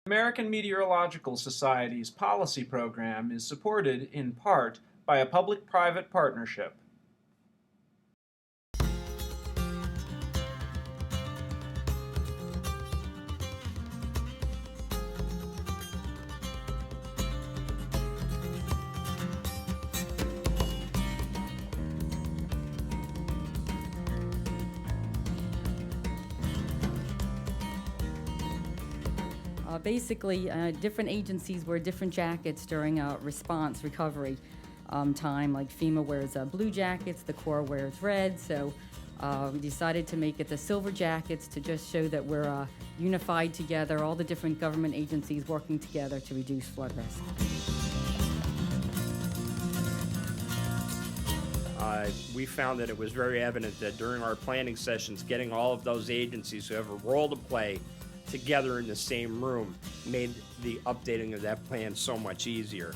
American Meteorological Society's policy program is supported in part by a public-private partnership. Basically, different agencies wear different jackets during response recovery time. Like FEMA wears blue jackets, the Corps wears red. So we decided to make it the silver jackets to just show that we're unified together, all the different government agencies working together to reduce flood risk. We found that it was very evident that during our planning sessions, getting all of those agencies who have a role to play together in the same room made the updating of that plan so much easier.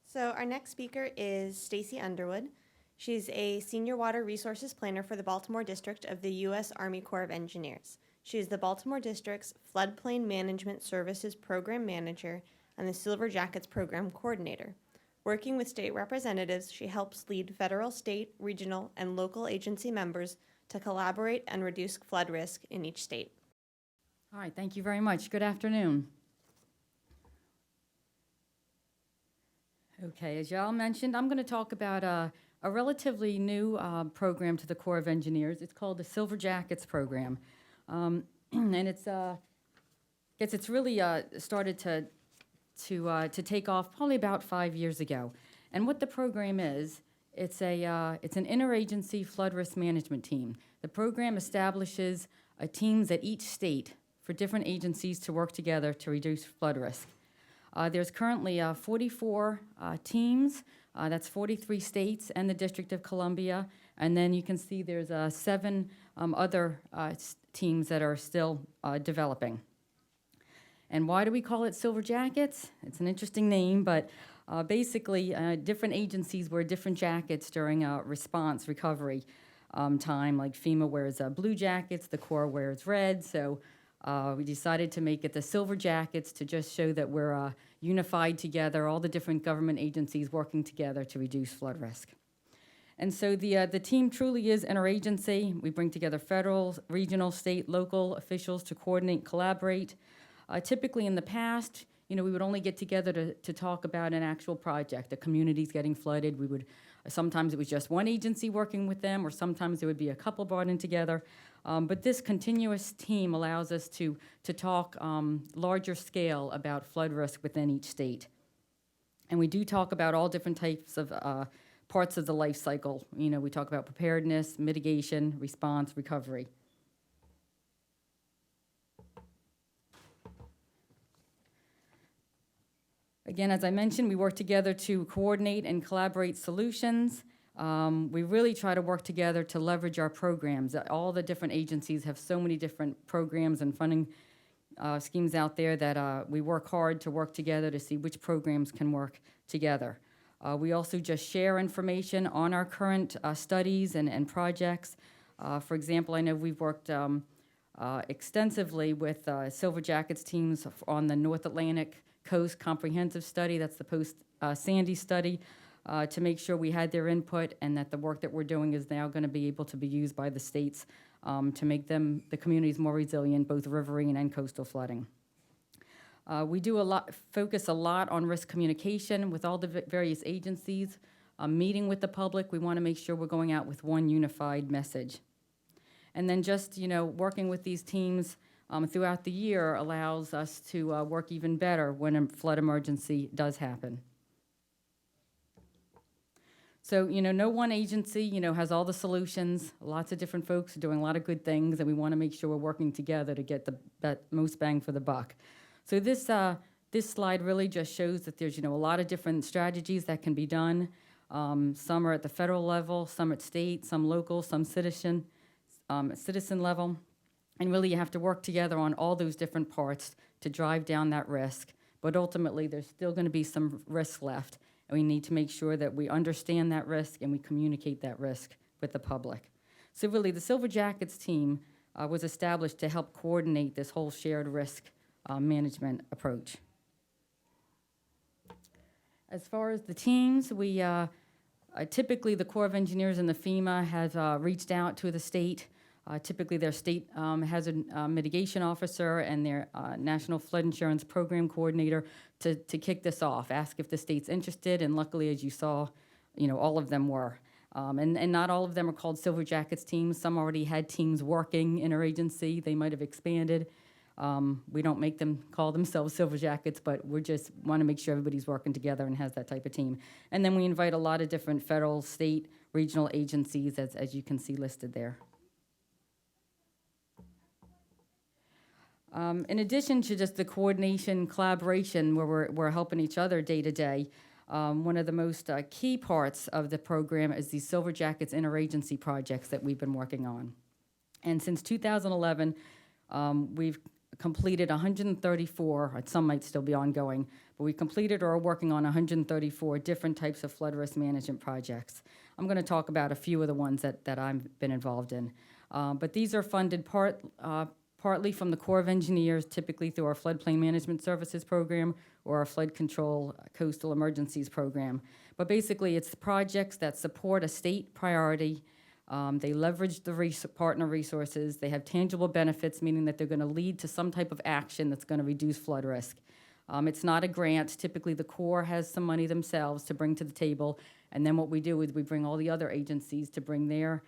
So our next speaker is Stacey Underwood. She's a senior water resources planner for the Baltimore District of the U.S. Army Corps of Engineers. She is the Baltimore District's Floodplain Management Services Program Manager and the Silver Jackets Program Coordinator. Working with state representatives, she helps lead federal, state, regional, and local agency members to collaborate and reduce flood risk in each state. All right, thank you very much. Good afternoon. Okay, as y'all mentioned, I'm going to talk about a relatively new program to the Corps of Engineers. It's called the Silver Jackets Program. And it's really started to take off probably about 5 years ago. And what the program is, it's an interagency flood risk management team. The program establishes teams at each state for different agencies to work together to reduce flood risk. There's currently 44 teams. That's 43 states and the District of Columbia. And then you can see there's 7 other teams that are still developing. And why do we call it Silver Jackets? It's an interesting name, but basically different agencies wear different jackets during response recovery time. Like FEMA wears blue jackets, the Corps wears red. So we decided to make it the Silver Jackets to just show that we're unified together, all the different government agencies working together to reduce flood risk. And so the team truly is interagency. We bring together federal, regional, state, local officials to coordinate, collaborate. Typically in the past, we would only get together to talk about an actual project. The community's getting flooded. Sometimes it was just one agency working with them, or sometimes there would be a couple brought in together. But this continuous team allows us to talk larger scale about flood risk within each state. And we do talk about all different types of parts of the life cycle. We talk about preparedness, mitigation, response, recovery. Again, as I mentioned, we work together to coordinate and collaborate solutions. We really try to work together to leverage our programs. All the different agencies have so many different programs and funding schemes out there that we work hard to work together to see which programs can work together. We also just share information on our current studies and projects. For example, I know we've worked extensively with Silver Jackets teams on the North Atlantic Coast Comprehensive Study. That's the post-Sandy study, to make sure we had their input and that the work that we're doing is now going to be able to be used by the states to make the communities more resilient, both riverine and coastal flooding. We do focus a lot on risk communication with all the various agencies. Meeting with the public, we want to make sure we're going out with one unified message. And then just, working with these teams throughout the year allows us to work even better when a flood emergency does happen. So, no one agency, has all the solutions. Lots of different folks are doing a lot of good things, and we want to make sure we're working together to get the most bang for the buck. So this slide really just shows that there's, a lot of different strategies that can be done. Some are at the federal level, some at state, some local, some citizen level. And really, you have to work together on all those different parts to drive down that risk. But ultimately, there's still going to be some risk left. And we need to make sure that we understand that risk and we communicate that risk with the public. So really, the Silver Jackets team was established to help coordinate this whole shared risk management approach. As far as the teams, we typically the Corps of Engineers and the FEMA have reached out to the state. Typically, their state has a mitigation officer and their National Flood Insurance Program coordinator to kick this off, ask if the state's interested, and luckily, as you saw, all of them were. And not all of them are called Silver Jackets teams. Some already had teams working interagency. They might have expanded. We don't make them call themselves Silver Jackets, but we just want to make sure everybody's working together and has that type of team. And then we invite a lot of different federal, state, regional agencies, as you can see listed there. In addition to just the coordination, collaboration, where we're helping each other day to day, one of the most key parts of the program is these Silver Jackets Interagency Projects that we've been working on. And since 2011, we've completed 134, some might still be ongoing, but we completed or are working on 134 different types of flood risk management projects. I'm going to talk about a few of the ones that I've been involved in. But these are funded partly from the Corps of Engineers, typically through our Floodplain Management Services program or our Flood Control Coastal Emergencies program. But basically, it's projects that support a state priority. They leverage the partner resources. They have tangible benefits, meaning that they're going to lead to some type of action that's going to reduce flood risk. It's not a grant. Typically, the Corps has some money themselves to bring to the table, and then what we do is we bring all the other agencies to bring their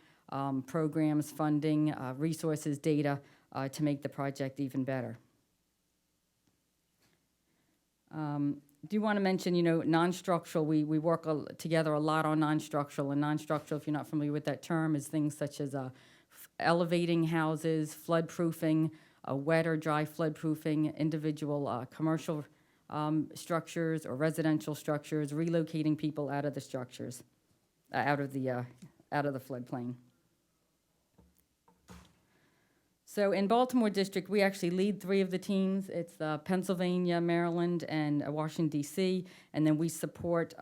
programs, funding, resources, data, to make the project even better. Do want to mention, non-structural, we work together a lot on non-structural, and non-structural, if you're not familiar with that term, is things such as elevating houses, flood proofing, wet or dry flood proofing, individual commercial structures or residential structures, relocating people out of the structures, out of the floodplain. So in Baltimore District, we actually lead 3 of the teams. It's Pennsylvania, Maryland, and Washington, D.C., and then we support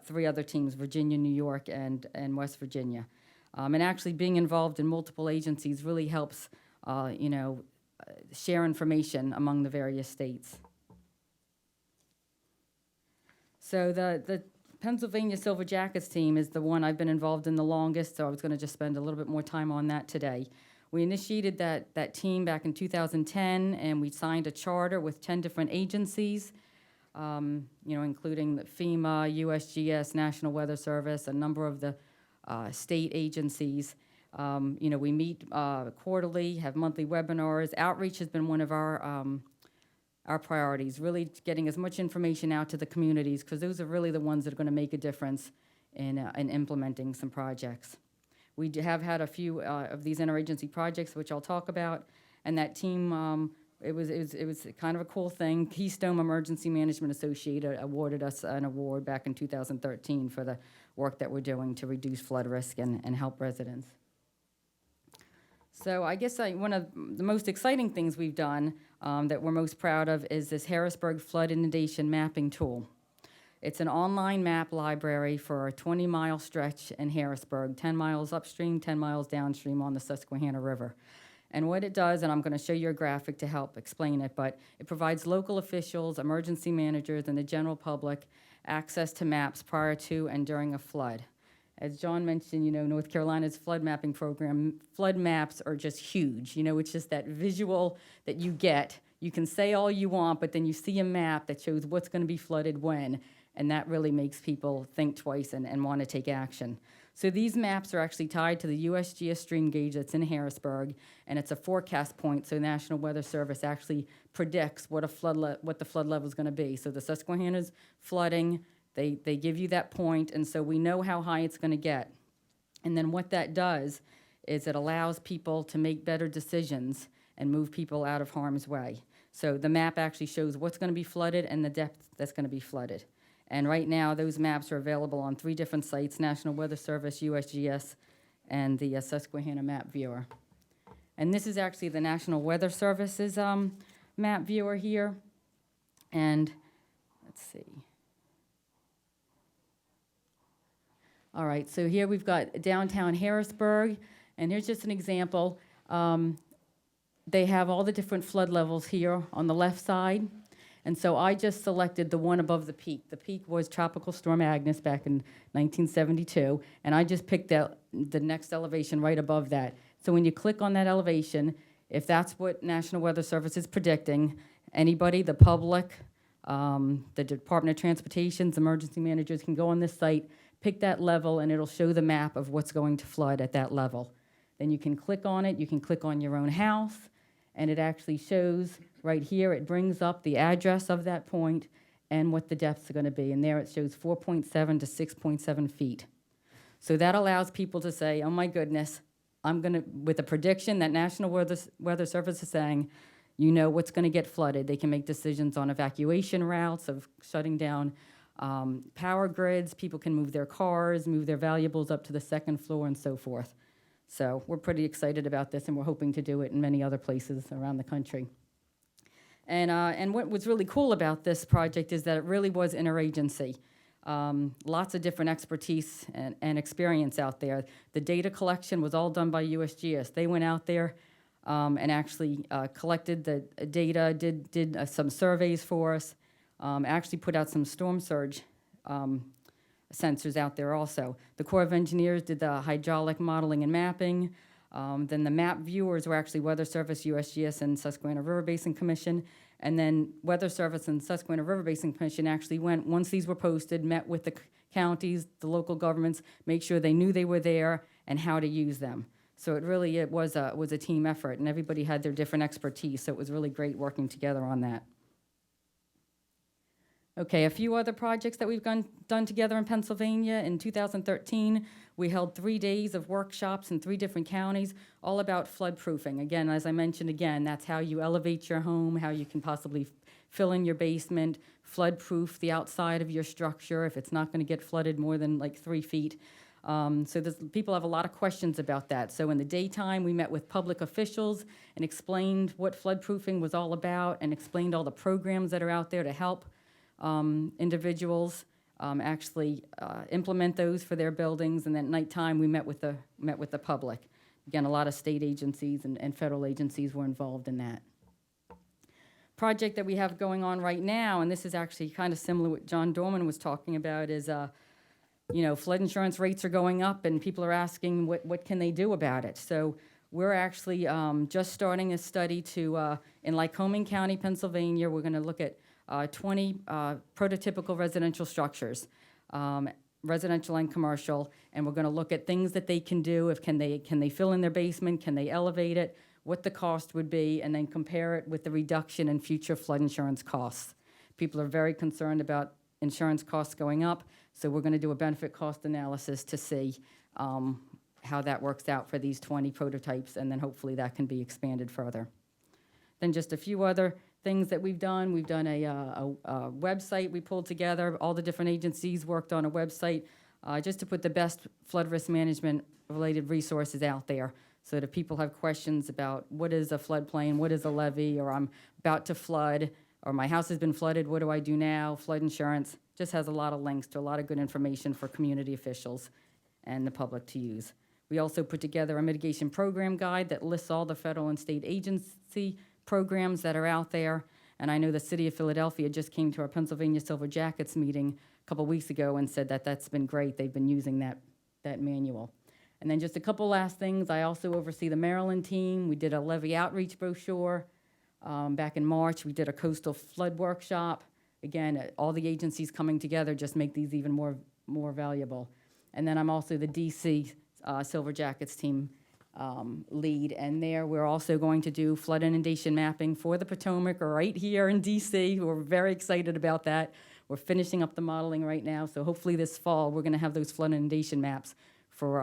3 other teams, Virginia, New York, and West Virginia. And actually being involved in multiple agencies really helps, share information among the various states. So the Pennsylvania Silver Jackets team is the one I've been involved in the longest, so I was going to just spend a little bit more time on that today. We initiated that team back in 2010, and we signed a charter with 10 different agencies, including the FEMA, USGS, National Weather Service, a number of the state agencies. We meet quarterly, have monthly webinars. Outreach has been one of our priorities, really getting as much information out to the communities, because those are really the ones that are going to make a difference in implementing some projects. We have had a few of these interagency projects, which I'll talk about, and that team, it was kind of a cool thing. Keystone Emergency Management Associated awarded us an award back in 2013 for the work that we're doing to reduce flood risk and help residents. So I guess one of the most exciting things we've done that we're most proud of is this Harrisburg Flood Inundation Mapping Tool. It's an online map library for a 20-mile stretch in Harrisburg, 10 miles upstream, 10 miles downstream on the Susquehanna River. And what it does, and I'm going to show you a graphic to help explain it, but it provides local officials, emergency managers, and the general public access to maps prior to and during a flood. As John mentioned, North Carolina's flood mapping program, flood maps are just huge. It's just that visual that you get. You can say all you want, but then you see a map that shows what's going to be flooded when. And that really makes people think twice and want to take action. So these maps are actually tied to the USGS stream gauge that's in Harrisburg, and it's a forecast point, so National Weather Service actually predicts what the flood level is going to be. So the Susquehanna's flooding, they give you that point, and so we know how high it's going to get. And then what that does is it allows people to make better decisions and move people out of harm's way. So the map actually shows what's going to be flooded and the depth that's going to be flooded. And right now, those maps are available on 3 different sites, National Weather Service, USGS, and the Susquehanna Map Viewer. And this is actually the National Weather Service's map viewer here. And let's see. All right, so here we've got downtown Harrisburg, And here's just an example. They have all the different flood levels here on the left side. And so I just selected the one above the peak. The peak was Tropical Storm Agnes back in 1972, and I just picked the next elevation right above that. So when you click on that elevation, if that's what National Weather Service is predicting, anybody, the public, the Department of Transportation's emergency managers can go on this site, pick that level, and it'll show the map of what's going to flood at that level. Then you can click on it, you can click on your own house, and it actually shows right here, it brings up the address of that point and what the depths are going to be. And there it shows 4.7 to 6.7 feet. So that allows people to say, oh my goodness, I'm going to, with a prediction that National Weather Service is saying, you know what's going to get flooded. They can make decisions on evacuation routes, of shutting down power grids. People can move their cars, move their valuables up to the second floor, and so forth. So we're pretty excited about this, and we're hoping to do it in many other places around the country. And what was really cool about this project is that it really was interagency. Lots of different expertise and experience out there. The data collection was all done by USGS. They went out there and actually collected the data, did some surveys for us, actually put out some storm surge sensors out there also. The Corps of Engineers did the hydraulic modeling and mapping. Then the map viewers were actually Weather Service, USGS, and Susquehanna River Basin Commission. And then Weather Service and Susquehanna River Basin Commission actually went, once these were posted, met with the counties, the local governments, make sure they knew they were there and how to use them. So it was a team effort, and everybody had their different expertise, so it was really great working together on that. Okay, a few other projects that we've done together in Pennsylvania. In 2013, we held 3 days of workshops in 3 different counties, all about flood-proofing. Again, as I mentioned again, that's how you elevate your home, how you can possibly fill in your basement, flood-proof the outside of your structure if it's not going to get flooded more than like 3 feet. So people have a lot of questions about that. So in the daytime, we met with public officials and explained what flood-proofing was all about and explained all the programs that are out there to help individuals actually implement those for their buildings. And then at nighttime, we met with the public. Again, a lot of state agencies and federal agencies were involved in that. Project that we have going on right now, and this is actually kind of similar to what John Dorman was talking about, is flood insurance rates are going up, and people are asking what can they do about it. So we're actually just starting a study in Lycoming County, Pennsylvania. We're going to look at 20 prototypical residential structures, residential and commercial, and we're going to look at things that they can do. Can they fill in their basement? Can they elevate it? What the cost would be, and then compare it with the reduction in future flood insurance costs. People are very concerned about insurance costs going up, so we're going to do a benefit cost analysis to see how that works out for these 20 prototypes, and then hopefully that can be expanded further. Then just a few other things that we've done. We've done a website we pulled together. All the different agencies worked on a website just to put the best flood risk management related resources out there, so that if people have questions about what is a floodplain, what is a levee, or I'm about to flood, or my house has been flooded, what do I do now? Flood insurance just has a lot of links to a lot of good information for community officials and the public to use. We also put together a mitigation program guide that lists all the federal and state agency programs that are out there. And I know the city of Philadelphia just came to our Pennsylvania Silver Jackets meeting a couple weeks ago and said that that's been great. They've been using that manual. And then just a couple last things. I also oversee the Maryland team. We did a levee outreach brochure. Back in March, we did a coastal flood workshop. Again, all the agencies coming together just make these even more valuable. And then I'm also the DC Silver Jackets team lead, and there we're also going to do flood inundation mapping for the Potomac right here in DC. We're very excited about that. We're finishing up the modeling right now, so hopefully this fall we're going to have those flood inundation maps for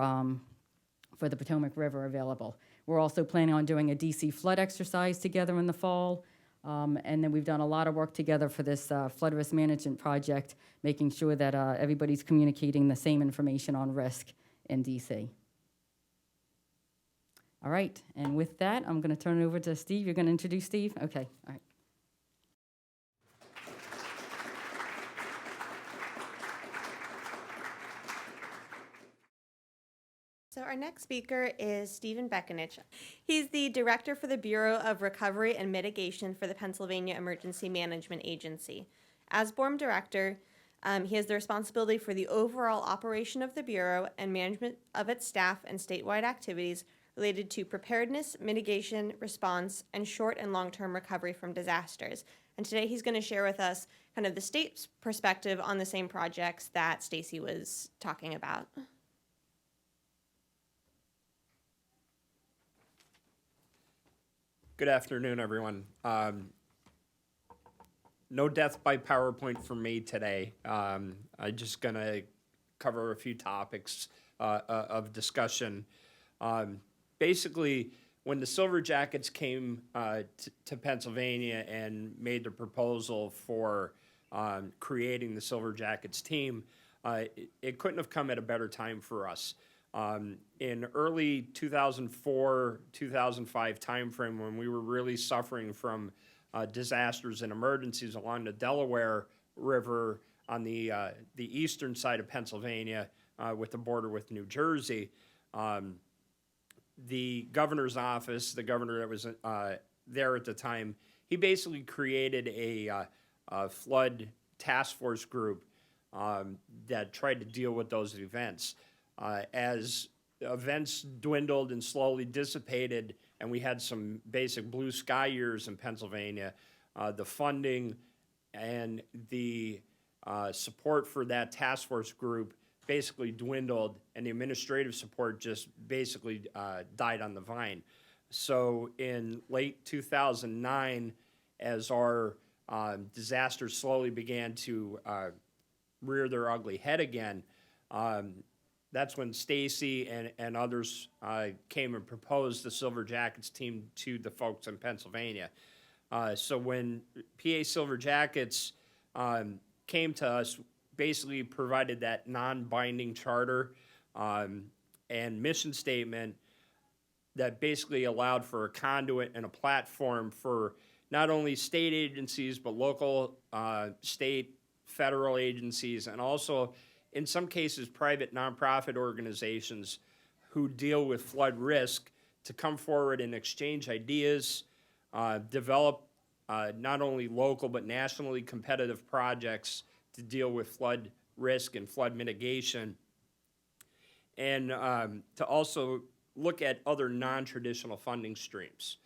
the Potomac River available. We're also planning on doing a DC flood exercise together in the fall, and then we've done a lot of work together for this flood risk management project, making sure that everybody's communicating the same information on risk in DC. All right, and with that, I'm going to turn it over to Steve. You're going to introduce Steve? Okay, all right. So our our next speaker is Stephen Bekanich. He's the Director for the Bureau of Recovery and Mitigation for the Pennsylvania Emergency Management Agency. As BORM Director, he has the responsibility for the overall operation of the Bureau and management of its staff and statewide activities related to preparedness, mitigation, response, and short and long-term recovery from disasters. And today he's going to share with us kind of the state's perspective on the same projects that Stacey was talking about. Good afternoon, everyone. No death by PowerPoint for me today. I'm just going to cover a few topics of discussion. Basically, when the Silver Jackets came to Pennsylvania and made the proposal for creating the Silver Jackets team, it couldn't have come at a better time for us. In early 2004, 2005 timeframe, when we were really suffering from disasters and emergencies along the Delaware River on the eastern side of Pennsylvania with the border with New Jersey, the governor's office, the governor that was there at the time, he basically created a flood task force group that tried to deal with those events. As events dwindled and slowly dissipated, and we had some basic blue sky years in Pennsylvania, the funding and the support for that task force group basically dwindled, and the administrative support just basically died on the vine. So in late 2009, as our disasters slowly began to rear their ugly head again, that's when Stacey and others came and proposed the Silver Jackets team to the folks in Pennsylvania. So when PA Silver Jackets came to us, basically provided that non-binding charter and mission statement that basically allowed for a conduit and a platform for not only state agencies, but local, state, federal agencies, and also in some cases, private nonprofit organizations who deal with flood risk to come forward and exchange ideas, develop not only local but nationally competitive projects to deal with flood risk and flood mitigation, and to also look at other non-traditional funding streams.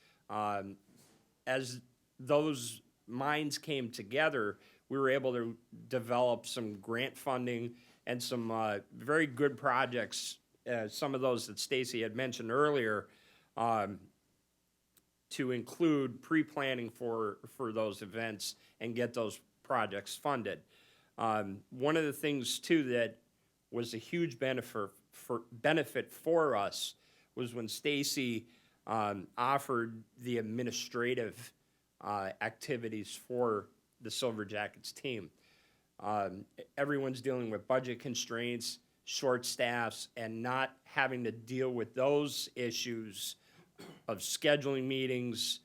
As those minds came together, we were able to develop some grant funding and some very good projects, some of those that Stacey had mentioned earlier, to include pre-planning for those events and get those projects funded. One of the things, too, that was a huge benefit for us was when Stacey offered the administrative activities for the Silver Jackets team. Everyone's dealing with budget constraints, short staffs, and not having to deal with those issues of scheduling meetings,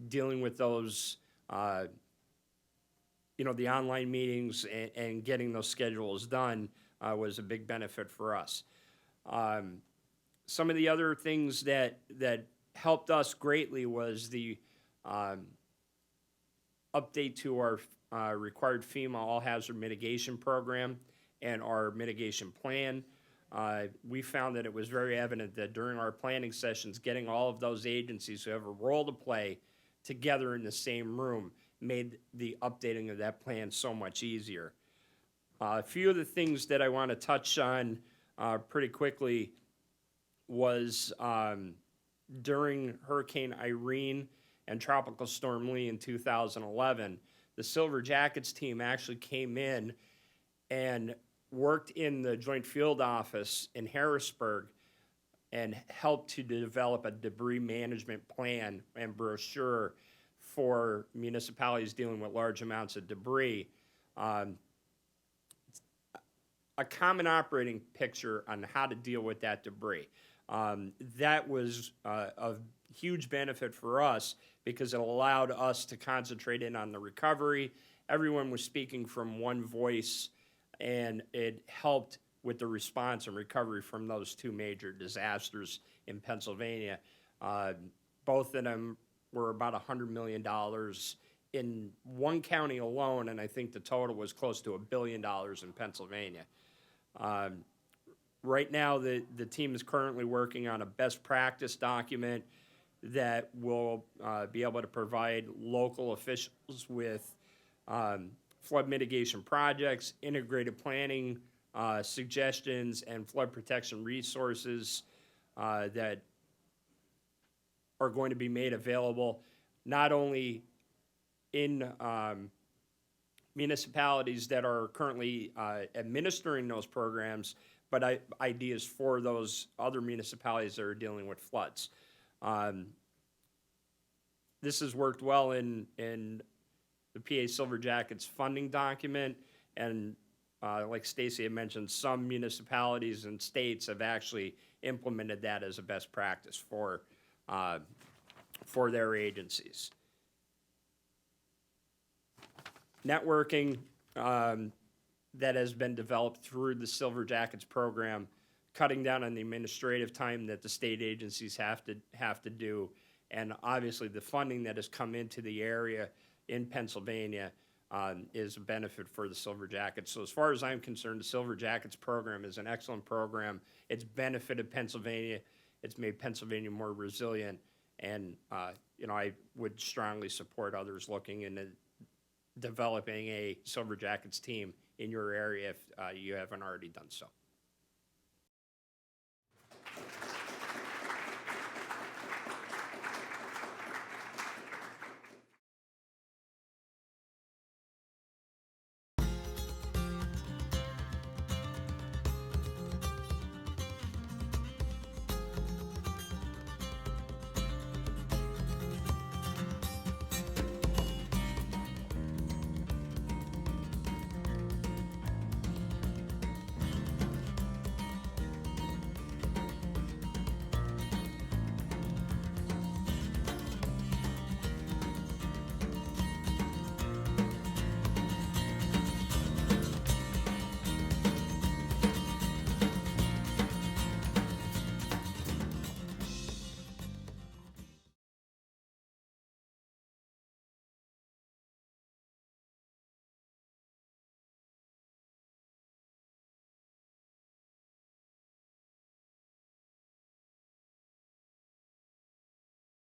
dealing with those, the online meetings and getting those schedules done was a big benefit for us. Some of the other things that helped us greatly was the update to our required FEMA all-hazard mitigation program and our mitigation plan. We found that it was very evident that during our planning sessions, getting all of those agencies who have a role to play together in the same room made the updating of that plan so much easier. A few of the things that I want to touch on pretty quickly was during Hurricane Irene and Tropical Storm Lee in 2011, the Silver Jackets team actually came in and worked in the Joint Field Office in Harrisburg and helped to develop a debris management plan and brochure for municipalities dealing with large amounts of debris. A common operating picture on how to deal with that debris. That was of huge benefit for us because it allowed us to concentrate in on the recovery. Everyone was speaking from one voice, and it helped with the response and recovery from those two major disasters in Pennsylvania. Both of them were about $100 million in one county alone, and I think the total was close to $1 billion in Pennsylvania. Right now, the team is currently working on a best practice document that will be able to provide local officials with flood mitigation projects, integrated planning suggestions, and flood protection resources that are going to be made available not only in municipalities that are currently administering those programs, but ideas for those other municipalities that are dealing with floods. This has worked well in the PA Silver Jackets funding document, and like Stacey had mentioned, some municipalities and states have actually implemented that as a best practice for their agencies. Networking that has been developed through the Silver Jackets program, cutting down on the administrative time that the state agencies have to do, and obviously the funding that has come into the area in Pennsylvania is a benefit for the Silver Jackets. So as far as I'm concerned, the Silver Jackets program is an excellent program. It's benefited Pennsylvania. It's made Pennsylvania more resilient, and I would strongly support others looking into developing a Silver Jackets team in your area if you haven't already done so.